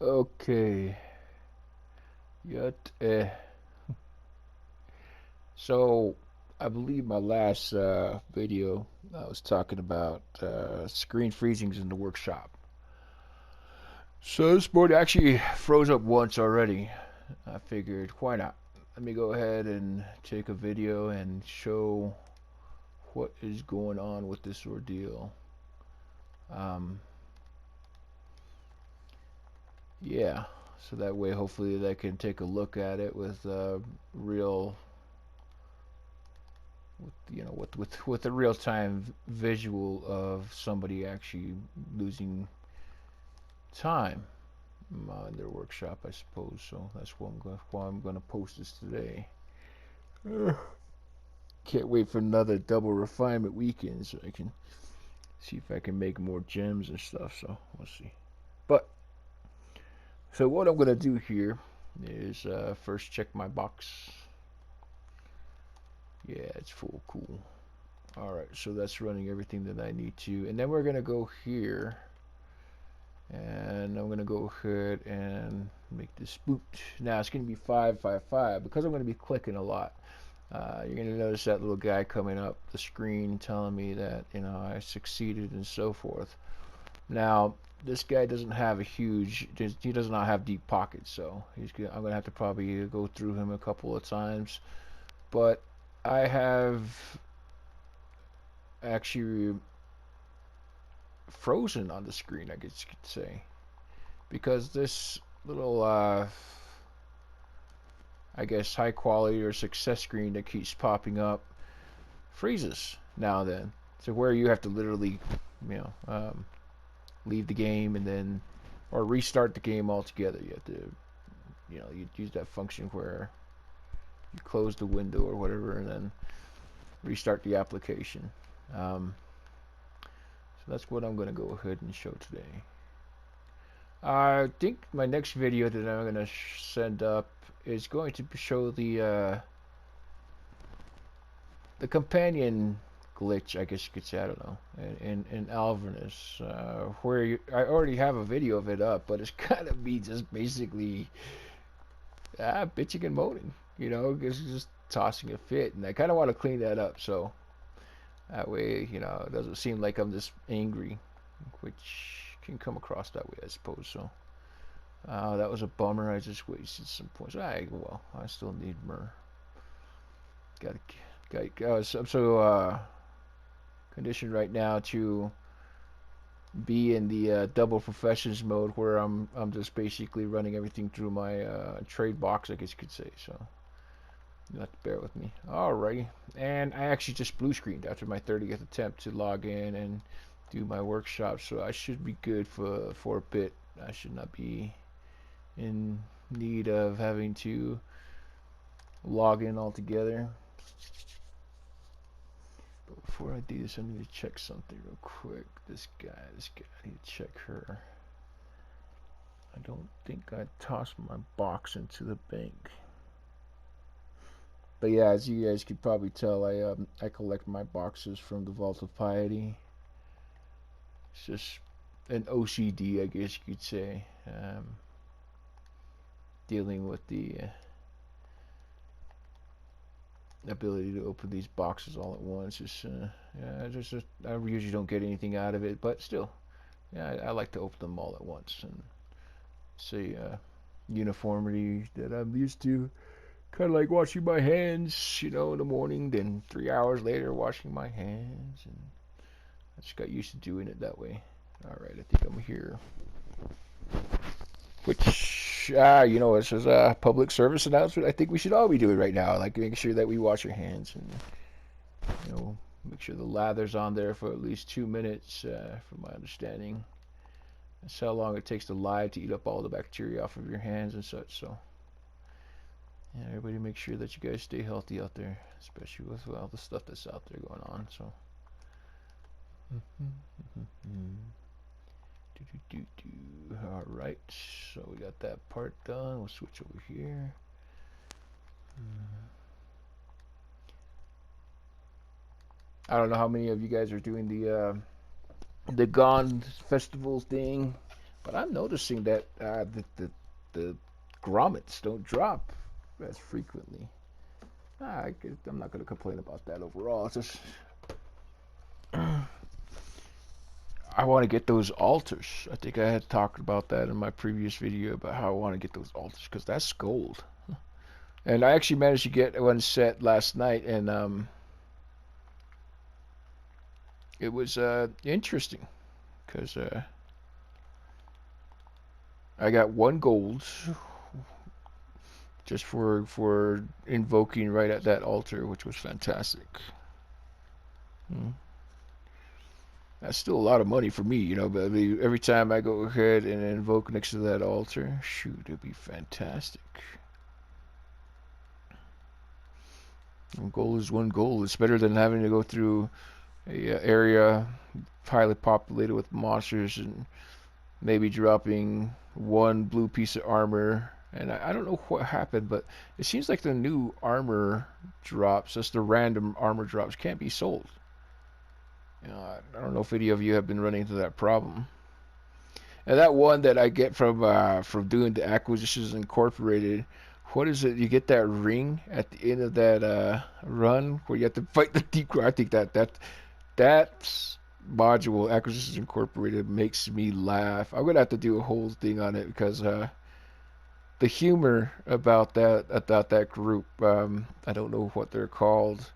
Okay. Yet, so I believe my last video I was talking about screen freezings in the workshop. So this board actually froze up once already. I figured, why not? Let me go ahead and take a video and show what is going on with this ordeal. Um, yeah, so that way hopefully they can take a look at it with real with a real time visual of somebody actually losing time in their workshop, I suppose. So that's why I'm going to post this today. Can't wait for another double refinement weekend so I can see if I can make more gems and stuff. So we'll see. But so what I'm going to do here is first check my box. Yeah, it's full. Cool. Alright, so that's running everything that I need to. And then we're going to go here. And I'm going to go ahead and make this boot. Now it's going to be 555 because I'm going to be clicking a lot. You're going to notice that little guy coming up the screen telling me that, I succeeded and so forth. Now, this guy doesn't have he does not have deep pockets, so I'm going to have to probably go through him a couple of times. But I have actually frozen on the screen, I guess you could say, because this little I guess high quality or success screen that keeps popping up freezes now and then, so where you have to literally leave the game and then or restart the game altogether. You have to you use that function where you close the window or whatever and then restart the application. So that's what I'm going to go ahead and show today. I think my next video that I'm going to send up is going to show the companion glitch, I guess you could say, I don't know, in Alvernus, where I already have a video of it up, but it's kind of me just basically bitching and moaning, just tossing a fit, and I kind of want to clean that up, so that way, it doesn't seem like I'm just angry, which can come across that way, I suppose. So that was a bummer. I just wasted some points. Well, I still need more. I'm so conditioned right now to be in the double professions mode, where I'm just basically running everything through my trade box, I guess you could say. So you have to bear with me. Alrighty, and I actually just blue screened after my 30th attempt to log in and do my workshop, so I should be good for a bit. I should not be in need of having to log in altogether. But before I do this, I need to check something real quick. This guy, I need to check her. I don't think I tossed my box into the bank. But yeah, as you guys could probably tell, I collect my boxes from the Vault of Piety. It's just an OCD, I guess you could say, dealing with the ability to open these boxes all at once. I usually don't get anything out of it, but still, yeah, I like to open them all at once and say uniformity that I'm used to. Kind of like washing my hands, in the morning, then 3 hours later washing my hands, and I just got used to doing it that way. Alright, I think I'm here. Which, this is a public service announcement. I think we should all be doing right now, like making sure that we wash our hands and, make sure the lather's on there for at least 2 minutes, from my understanding. That's how long it takes the lye to eat up all the bacteria off of your hands and such, so. Yeah, everybody make sure that you guys stay healthy out there, especially with all the stuff that's out there going on, so. Alright, so we got that part done. We'll switch over here. I don't know how many of you guys are doing the Gone festival thing But I'm noticing that the grommets don't drop as frequently. I'm not going to complain about that overall. It's just I want to get those altars. I think I had talked about that in my previous video about how I want to get those altars because that's gold. And I actually managed to get one set last night, and it was interesting because I got 1 gold just for invoking right at that altar, which was fantastic. That's still a lot of money for me, you know, but every time I go ahead and invoke next to that altar, shoot, it'd be fantastic. 1 gold is 1 gold. It's better than having to go through a area highly populated with monsters and maybe dropping 1 blue piece of armor. And I don't know what happened, but it seems like the new armor drops, just the random armor drops, can't be sold. You know, I don't know if any of you have been running into that problem. And that one that I get from doing the Acquisitions Incorporated, what is it? You get that ring at the end of that run where you have to fight the deep crow. I think that module, Acquisitions Incorporated, makes me laugh. I'm gonna have to do a whole thing on it because the humor about that group, I don't know what they're called.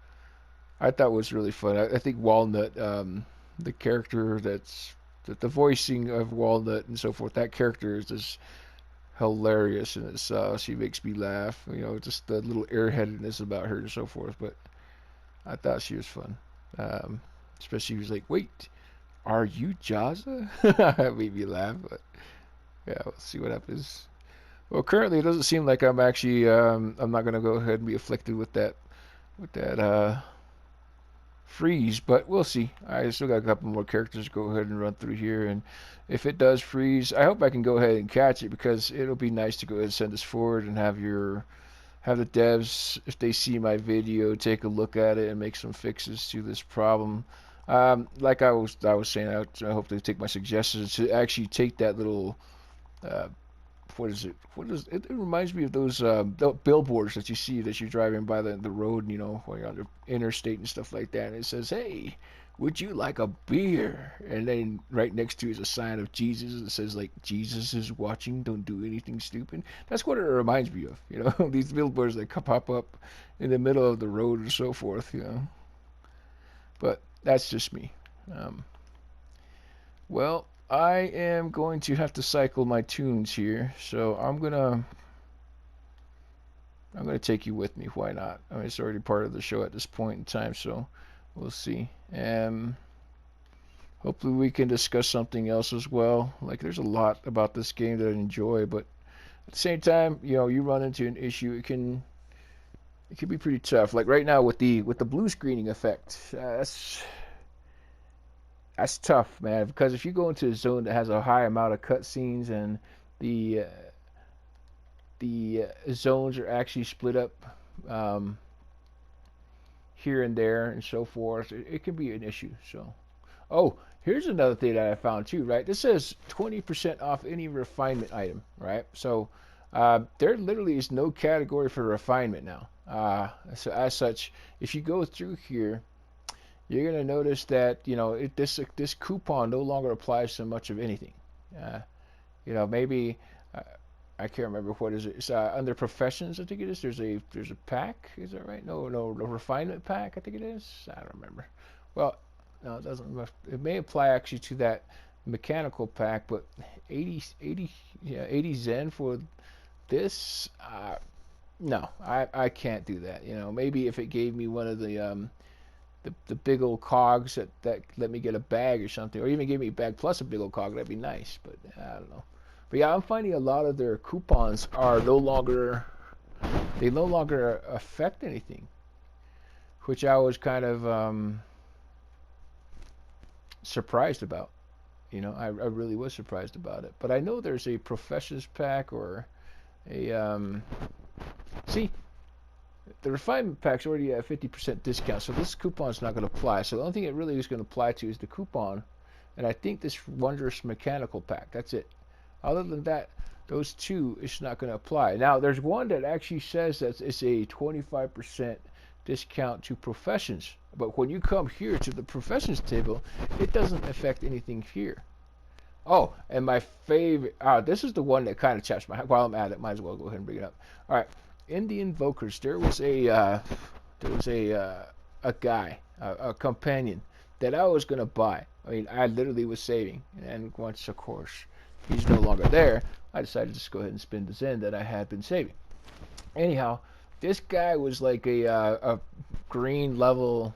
I thought was really fun. I think Walnut, the character the voicing of Walnut and so forth, that character is just hilarious in itself. She makes me laugh. You know, just the little airheadedness about her and so forth. But I thought she was fun. Especially he was like, "Wait, are you Jaza?" That made me laugh. But yeah, we'll see what happens. Well, currently it doesn't seem like I'm actually. I'm not gonna go ahead and be afflicted with that freeze, but we'll see. I still got a couple more characters to go ahead and run through here, and if it does freeze, I hope I can go ahead and catch it because it'll be nice to go ahead and send this forward and have the devs, if they see my video, take a look at it and make some fixes to this problem. Like I was saying, I hope they take my suggestions to actually take that little what is it? What is it? It reminds me of those billboards that you see that you're driving by the road, you know, while you're on the interstate and stuff like that. And it says, "Hey, would you like a beer?" And then right next to it is a sign of Jesus that says, like, "Jesus is watching. Don't do anything stupid." That's what it reminds me of, you know, these billboards that pop up in the middle of the road and so forth, you know. But that's just me. Well, I am going to have to cycle my tunes here, so I'm gonna take you with me. Why not? I mean, it's already part of the show at this point in time, so we'll see. Hopefully we can discuss something else as well. Like, there's a lot about this game that I enjoy, but at the same time, you know, you run into an issue, it can be pretty tough. Like right now with the blue screening effect, that's tough, man. Because if you go into a zone that has a high amount of cutscenes and the zones are actually split up here and there and so forth, it can be an issue. So, oh, here's another thing that I found too. Right, this says 20% off any refinement item. Right, so there literally is no category for refinement now. So as such, if you go through here, you're going to notice that, you know, this coupon no longer applies to much of anything. You know, maybe I can't remember what is it. It's under professions, I think it is. There's a pack. Is that right? No, refinement pack. I think it is. I don't remember. Well, no, it doesn't. It may apply actually to that mechanical pack, but 80 Zen for this. No, I can't do that. You know, maybe if it gave me one of the big old cogs that let me get a bag or something, or even give me a bag plus a big old cog, that'd be nice. But I don't know. But yeah, I'm finding a lot of their coupons are no longer affect anything, which I was kind of surprised about. You know, I really was surprised about it. But I know there's a professions pack or a see. The refinement pack's already at 50% discount, so this coupon's not going to apply. So the only thing it really is going to apply to is the coupon, and I think this wondrous mechanical pack. That's it. Other than that, those two, it's not going to apply. Now, there's one that actually says that it's a 25% discount to professions. But when you come here to the professions table, it doesn't affect anything here. Oh, and my favorite, this is the one that kind of chaps my, while I'm at it, might as well go ahead and bring it up. All right, in the Invokers, there was a guy, a companion that I was gonna buy. I mean, I literally was saving, and once, of course, he's no longer there, I decided to just go ahead and spend the Zen that I had been saving. Anyhow, this guy was like a green level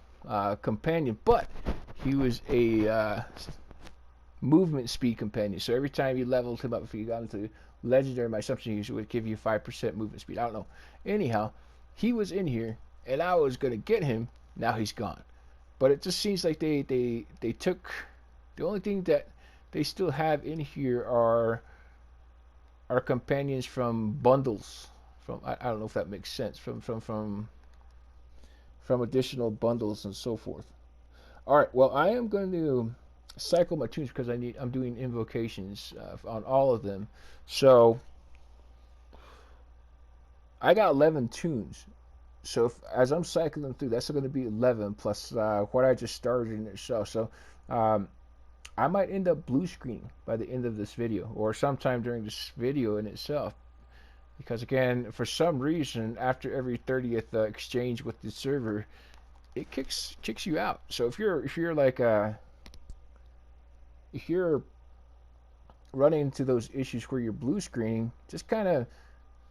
companion, but he was a movement speed companion. So every time you leveled him up, if you got into legendary, my assumption usually would give you 5% movement speed. I don't know. Anyhow, he was in here, and I was gonna get him. Now he's gone. But it just seems like they took the only thing that they still have in here are companions from bundles. From I don't know if that makes sense. From additional bundles and so forth. All right. Well, I am going to cycle my tunes because I'm doing invocations on all of them. So I got 11 tunes. So as I'm cycling through, that's going to be 11 plus what I just started in itself. So I might end up blue screening by the end of this video or sometime during this video in itself. Because again, for some reason, after every 30th exchange with the server, it kicks you out. So if you're like if you're running into those issues where you're blue screening, just kind of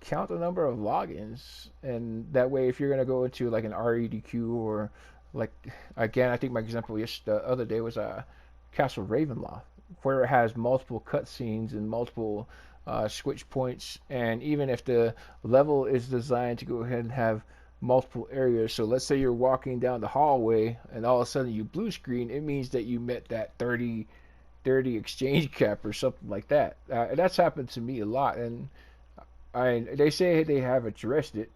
count the number of logins, and that way if you're going to go into like an REDQ or like, again, I think my example the other day was Castle Ravenloft, where it has multiple cutscenes and multiple switch points, and even if the level is designed to go ahead and have multiple areas, so let's say you're walking down the hallway and all of a sudden you blue screen, it means that you met that 30 exchange cap or something like that. And that's happened to me a lot, and they say they have addressed it.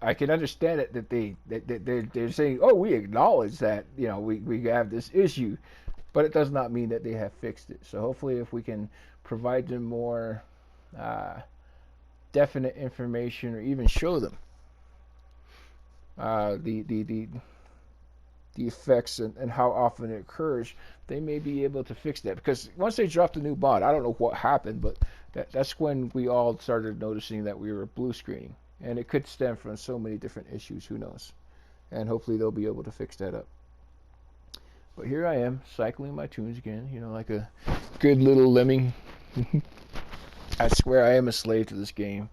I can understand it that they're saying, oh, we acknowledge that, you know, we have this issue, but it does not mean that they have fixed it. So hopefully if we can provide them more definite information, or even show them the effects and how often it occurs, they may be able to fix that. Because once they dropped the new mod, I don't know what happened, but that's when we all started noticing that we were blue screening, and it could stem from so many different issues. Who knows? And hopefully they'll be able to fix that up. But here I am cycling my tunes again, you know, like a good little lemming. I swear I am a slave to this game.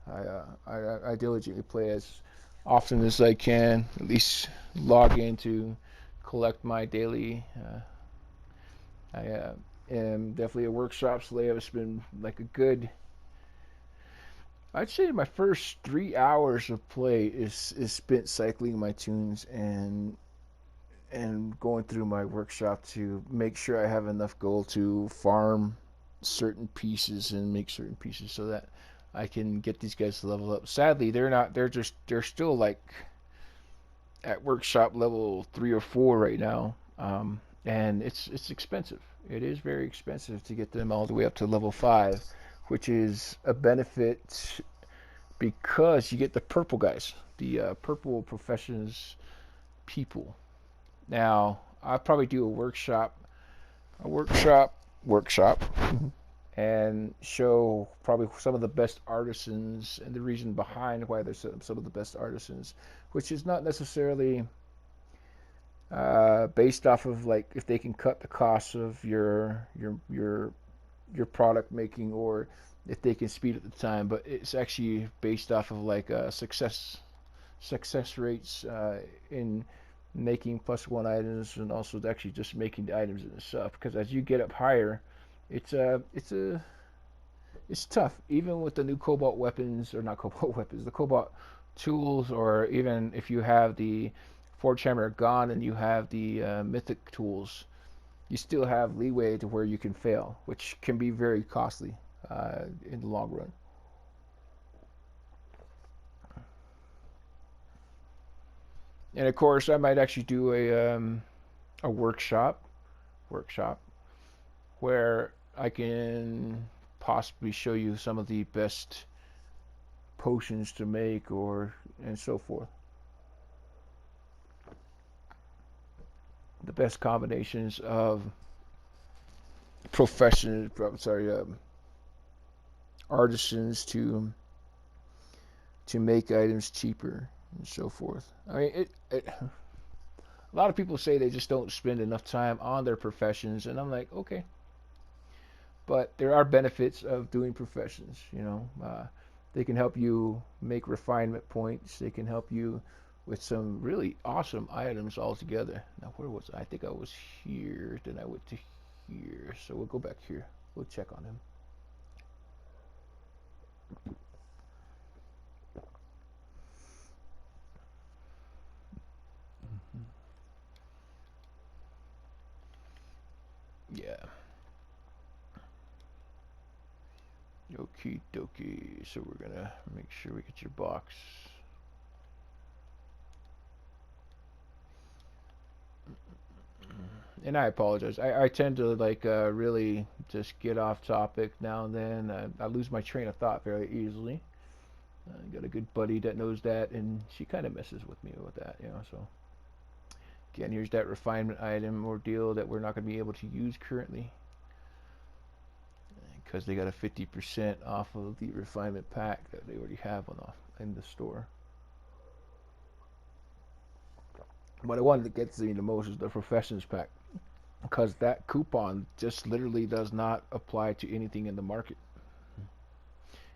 I diligently play as often as I can, at least log in to collect my daily. I am definitely a workshop slave. It's been like a good, I'd say my first 3 hours of play is spent cycling my tunes and going through my workshop to make sure I have enough gold to farm certain pieces and make certain pieces so that I can get these guys to level up. Sadly, they're not. They're still like at workshop level 3 or 4 right now, and it's expensive. It is very expensive to get them all the way up to level 5, which is a benefit because you get the purple guys, the purple professions people. Now I'll probably do a workshop, and show probably some of the best artisans and the reason behind why they're some of the best artisans, which is not necessarily based off of like if they can cut the costs of your product making, or if they can speed up the time, but it's actually based off of like success rates in making +1 items, and also actually just making the items in itself. Because as you get up higher, it's tough, even with the new cobalt weapons, or not cobalt weapons, the cobalt tools, or even if you have the Forge Hammer gone and you have the mythic tools, you still have leeway to where you can fail, which can be very costly in the long run. And of course, I might actually do a workshop where I can possibly show you some of the best potions to make, and so forth. The best combinations of artisans to make items cheaper and so forth. I mean, a lot of people say they just don't spend enough time on their professions, and I'm like, okay. But there are benefits of doing professions, you know. They can help you make refinement points. They can help you with some really awesome items altogether. Now, where was I? I think I was here. Then I went to here. So we'll go back here. We'll check on him. Yeah. Okie dokie. So we're gonna make sure we get your box. And I apologize. I tend to like really just get off topic now and then. I lose my train of thought very easily. I got a good buddy that knows that, and she kind of messes with me with that, you know. So again, here's that refinement item ordeal that we're not going to be able to use currently because they got a 50% off of the refinement pack that they already have in the store. What I wanted to get to the most is the professions pack, because that coupon just literally does not apply to anything in the market.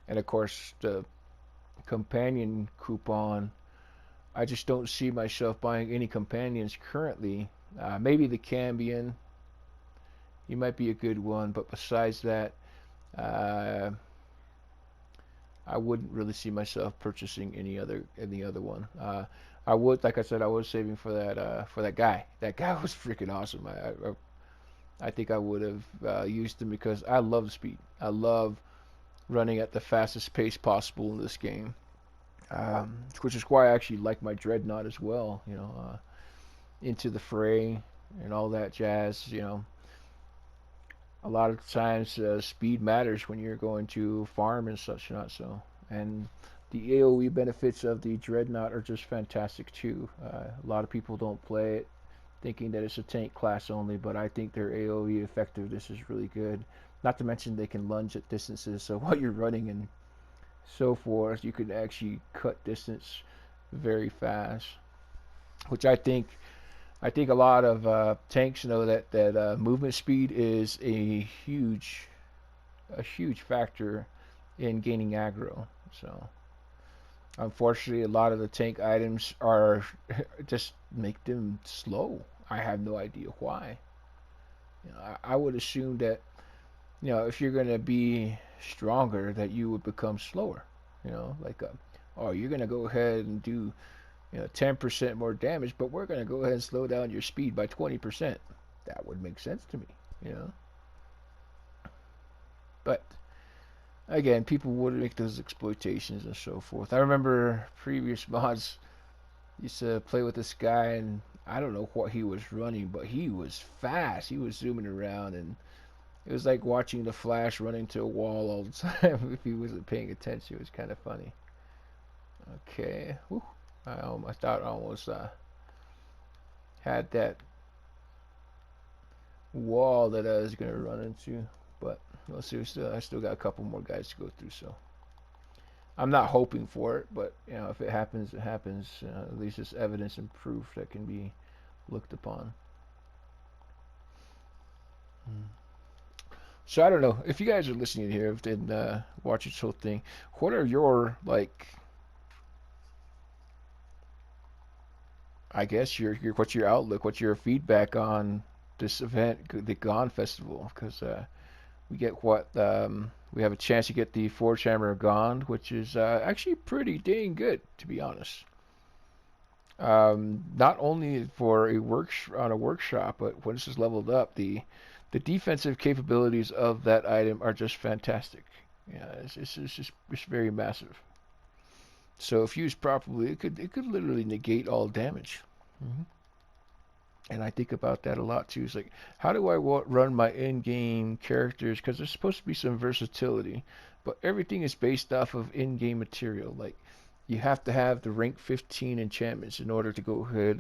And of course, the companion coupon, I just don't see myself buying any companions currently. Maybe the Cambion, he might be a good one, but besides that, I wouldn't really see myself purchasing any other one. I would, like I said, I was saving for that guy. That guy was freaking awesome. I think I would have used him because I love speed. I love running at the fastest pace possible in this game, which is why I actually like my Dreadnought as well. You know, into the fray and all that jazz. You know, a lot of times speed matters when you're going to farm and such, not so. And the AoE benefits of the Dreadnought are just fantastic too. A lot of people don't play it thinking that it's a tank class only, but I think their AoE effectiveness is really good. Not to mention they can lunge at distances, so while you're running and so forth, you can actually cut distance very fast. Which I think a lot of tanks know that movement speed is a huge factor in gaining aggro. So unfortunately, a lot of the tank items are just make them slow. I have no idea why. You know, I would assume that, you know, if you're going to be stronger, that you would become slower. You know, like, oh, you're going to go ahead and do, you know, 10% more damage, but we're going to go ahead and slow down your speed by 20%. That would make sense to me, you know. But again, people would make those exploitations and so forth. I remember previous mods used to play with this guy, and I don't know what he was running, but he was fast. He was zooming around, and it was like watching the Flash run into a wall all the time if he wasn't paying attention. It was kind of funny. Okay. Whew. I thought I almost had that wall that I was going to run into, but we'll see. I still got a couple more guys to go through, so I'm not hoping for it, but you know, if it happens, it happens. At least it's evidence and proof that can be looked upon. So I don't know if you guys are listening here and watch this whole thing. What are your, like, I guess what's your outlook? What's your feedback on this event, the Gone Festival? Because we get we have a chance to get the Forge Hammer of Gone, which is actually pretty dang good, to be honest. Not only for on a workshop, but when this is leveled up, the defensive capabilities of that item are just fantastic. Yeah, it's very massive. So if used properly, it could literally negate all damage. And I think about that a lot too. It's like, how do I run my in-game characters? Because there's supposed to be some versatility, but everything is based off of in-game material. Like, you have to have the rank 15 enchantments in order to go ahead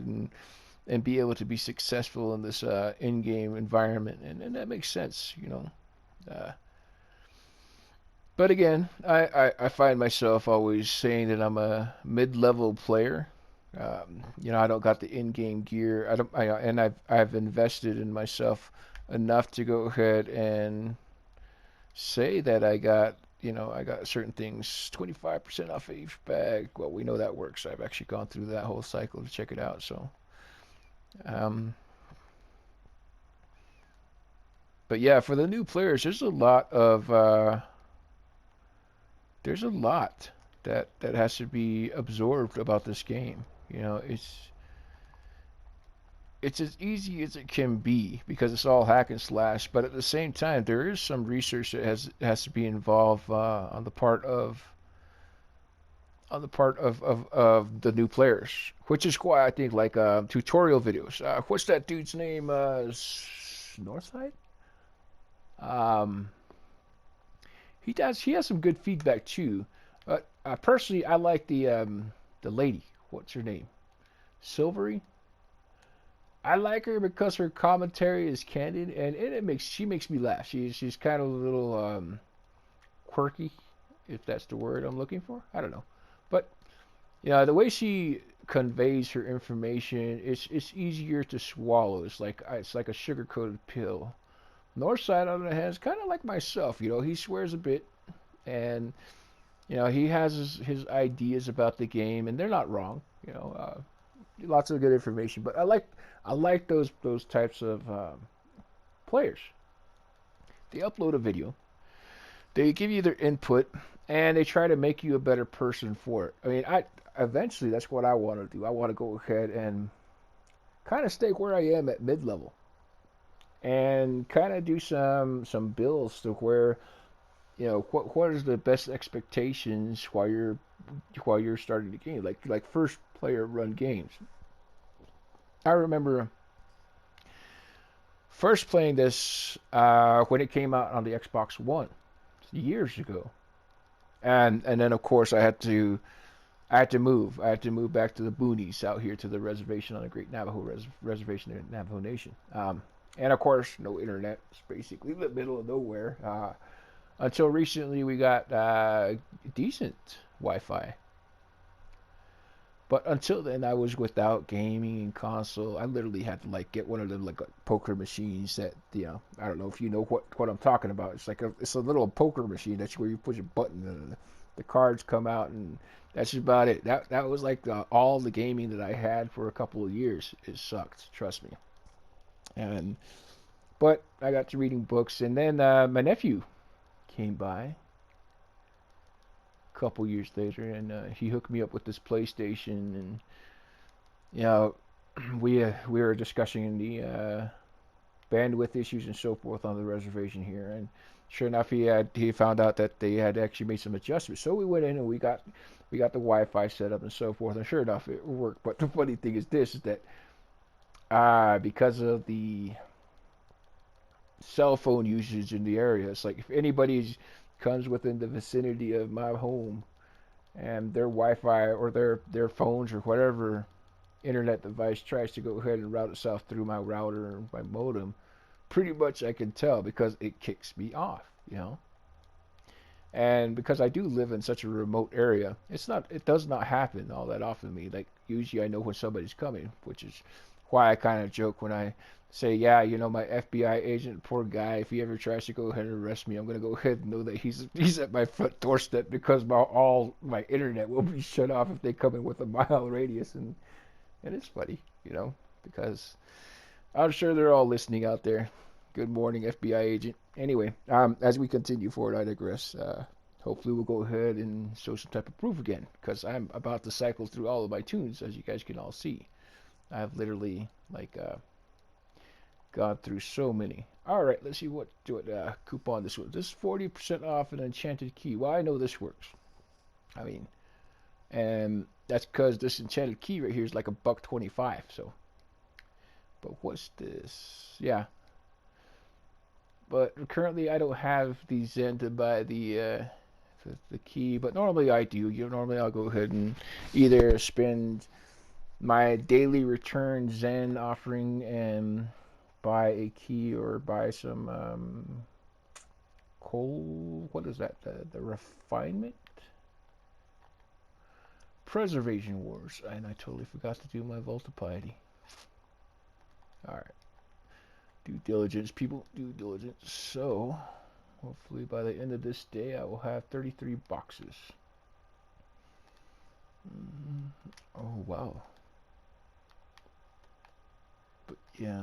and be able to be successful in this in-game environment, and that makes sense, you know. Uh, but again, I find myself always saying that I'm a mid-level player. You know, I don't got the in-game gear. I don't, and I've invested in myself enough to go ahead and say that I got, you know, I got certain things 25% off each bag. Well, we know that works. I've actually gone through that whole cycle to check it out. So, um, but yeah, for the new players, there's a lot that has to be absorbed about this game. You know, it's as easy as it can be because it's all hack and slash. But at the same time, there is some research that has to be involved on the part of the new players, which is why I think like tutorial videos. What's that dude's name? Northside. Um, he has some good feedback too. But personally, I like the lady. What's her name? Silvery. I like her because her commentary is candid and she makes me laugh. She's kind of a little quirky, if that's the word I'm looking for. I don't know, but yeah, the way she conveys her information, it's easier to swallow. It's like a sugar coated pill. Northside, on the other hand, is kind of like myself. You know, he swears a bit, and you know he has his ideas about the game, and they're not wrong. You know, lots of good information. But I like those types of players. They upload a video, they give you their input, and they try to make you a better person for it. I mean, I eventually that's what I want to do. I want to go ahead and kind of stay where I am at mid level and kind of do some builds to where you know what is the best expectations while you're starting the game, like first player run games. I remember first playing this when it came out on the Xbox One years ago, and then of course I had to move. I had to move back to the boonies out here to the reservation on the Great Navajo Reservation in Navajo Nation. And of course, no internet. It's basically the middle of nowhere. Until recently, we got decent Wi-Fi. But until then, I was without gaming and console. I literally had to like get one of them like poker machines that you know. I don't know if you know what I'm talking about. It's a little poker machine that's where you push a button and the cards come out, and that's about it. That was like all the gaming that I had for a couple of years. It sucked, trust me. And but I got to reading books, and then my nephew came by a couple years later, and he hooked me up with this PlayStation, and you know, we were discussing the bandwidth issues and so forth on the reservation here, and sure enough, he found out that they had actually made some adjustments. So we went in and we got the Wi-Fi set up and so forth, and sure enough, it worked. But the funny thing is this: is that because of the cell phone usage in the area, it's like if anybody comes within the vicinity of my home and their Wi-Fi or their phones or whatever internet device tries to go ahead and route itself through my router or my modem, pretty much I can tell because it kicks me off, you know. And because I do live in such a remote area, it does not happen all that often to me. Like usually I know when somebody's coming, which is why I kind of joke when I say, yeah, you know, my FBI agent, poor guy, if he ever tries to go ahead and arrest me, I'm gonna go ahead and know that he's at my front doorstep because all my internet will be shut off if they come in with a mile radius, and it's funny, you know, because I'm sure they're all listening out there. Good morning, FBI agent. Anyway, as we continue forward, I digress. Hopefully, we'll go ahead and show some type of proof again, because I'm about to cycle through all of my tunes, as you guys can all see. I've literally like gone through so many. All right, let's see what coupon this was. This is 40% off an enchanted key. Well, I know this works. I mean, and that's because this enchanted key right here is like $1.25. So But what's this? Yeah. But currently I don't have the Zen to buy the key. But normally I do. Normally I'll go ahead and either spend my daily return Zen offering and buy a key or buy some coal. What is that? The refinement? Preservation Wars. And I totally forgot to do my Volta Piety. Alright. Due diligence, people. Due diligence. So, hopefully by the end of this day, I will have 33 boxes. Oh, wow. But, yeah.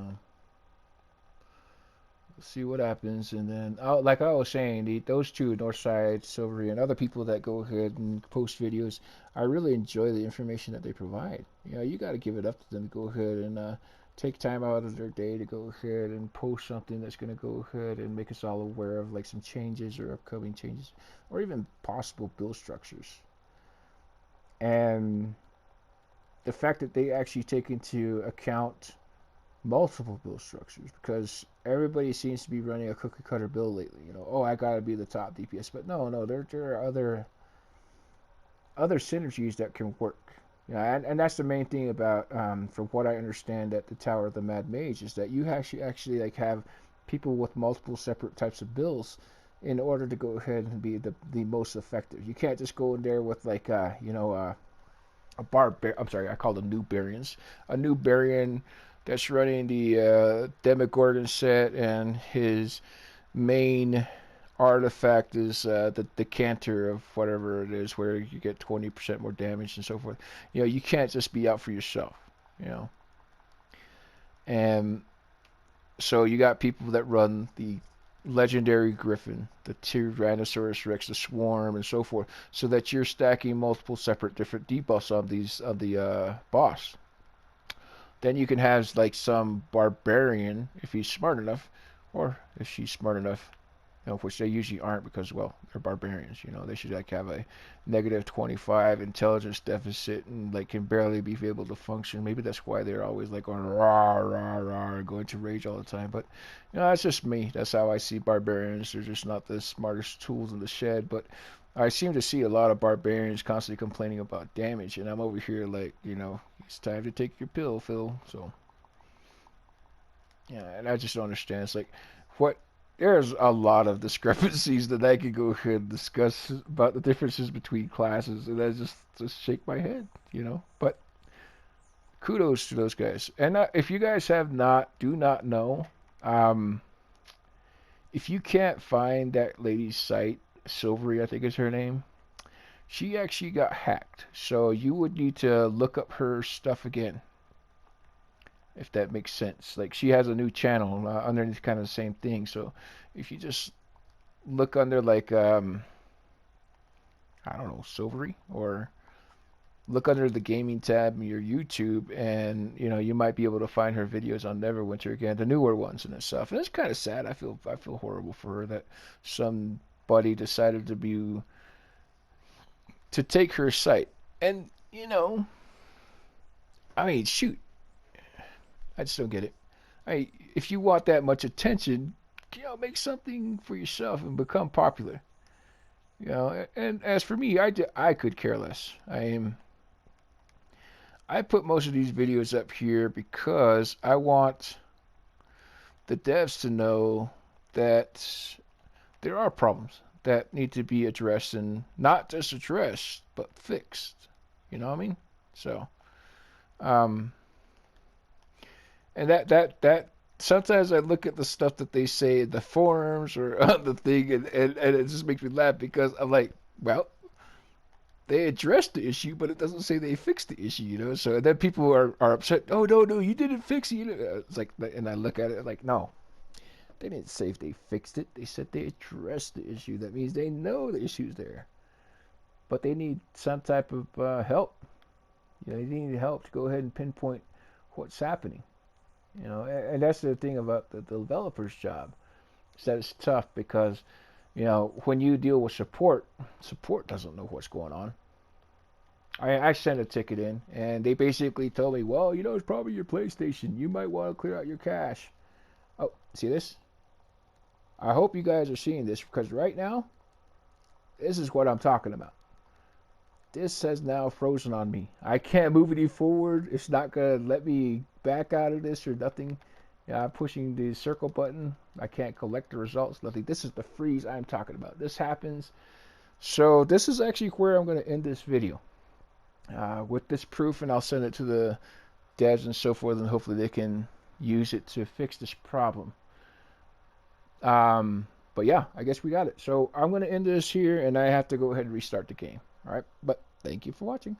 We'll see what happens. And then, like I was saying, those two, Northside, Silvery, and other people that go ahead and post videos, I really enjoy the information that they provide. You got to give it up to them to go ahead and take time out of their day to go ahead and post something that's going to go ahead and make us all aware of like some changes or upcoming changes or even possible build structures. And the fact that they actually take into account multiple build structures, because everybody seems to be running a cookie cutter build lately. Oh, I gotta be the top DPS, but no, there are other synergies that can work. And that's the main thing about, from what I understand, at the Tower of the Mad Mage, is that you actually like have people with multiple separate types of builds in order to go ahead and be the most effective. You can't just go in there with like a I'm sorry, I call them Nubarians. A Nubarian that's running the Demogorgon set, and his main artifact is the decanter of whatever it is, where you get 20% more damage and so forth. You can't just be out for yourself. And so you got people that run the legendary Griffin, the Tyrannosaurus Rex, the Swarm, and so forth, so that you're stacking multiple separate different debuffs on the boss. Then you can have like some barbarian, if he's smart enough, or if she's smart enough, which they usually aren't, because, well, they're barbarians. They should like have a -25 intelligence deficit and like can barely be able to function. Maybe that's why they're always like going rah rah rah, going to rage all the time. But that's just me. That's how I see barbarians. They're just not the smartest tools in the shed. But I seem to see a lot of barbarians constantly complaining about damage, and I'm over here like, it's time to take your pill, Phil. So yeah, and I just don't understand. It's like, what? There's a lot of discrepancies that I could go ahead and discuss about the differences between classes, and I just shake my head, But kudos to those guys. And if you guys do not know, if you can't find that lady's site, Silvery, I think is her name, she actually got hacked. So you would need to look up her stuff again, if that makes sense. Like, she has a new channel underneath kind of the same thing. So if you just look under like I don't know, Silvery, or look under the gaming tab in your YouTube, and you might be able to find her videos on Neverwinter again, the newer ones and stuff. And it's kind of sad. I feel horrible for her that somebody decided to take her site. And I mean, shoot, I just don't get it. If you want that much attention, make something for yourself and become popular. And as for me, I could care less. I put most of these videos up here because I want the devs to know that there are problems that need to be addressed, and not just addressed, but fixed. You know what I mean? So, and that sometimes I look at the stuff that they say in the forums or on the thing, and it just makes me laugh, because I'm like, well, they addressed the issue, but it doesn't say they fixed the issue, So then people are upset. Oh, no, you didn't fix it. It's like, and I look at it like, no, they didn't say if they fixed it. They said they addressed the issue. That means they know the issue's there, but they need some type of help. They need help to go ahead and pinpoint what's happening. And that's the thing about the developer's job, is that it's tough, because when you deal with support doesn't know what's going on. I sent a ticket in, and they basically told me, well, you know, it's probably your PlayStation. You might want to clear out your cache. Oh, see this? I hope you guys are seeing this because right now, this is what I'm talking about. This has now frozen on me. I can't move any forward. It's not going to let me back out of this or nothing. Yeah, I'm pushing the circle button. I can't collect the results, nothing. This is the freeze I'm talking about. This happens. So this is actually where I'm going to end this video. With this proof, and I'll send it to the devs and so forth, and hopefully they can use it to fix this problem. But yeah, I guess we got it. So I'm going to end this here, and I have to go ahead and restart the game. All right, but thank you for watching.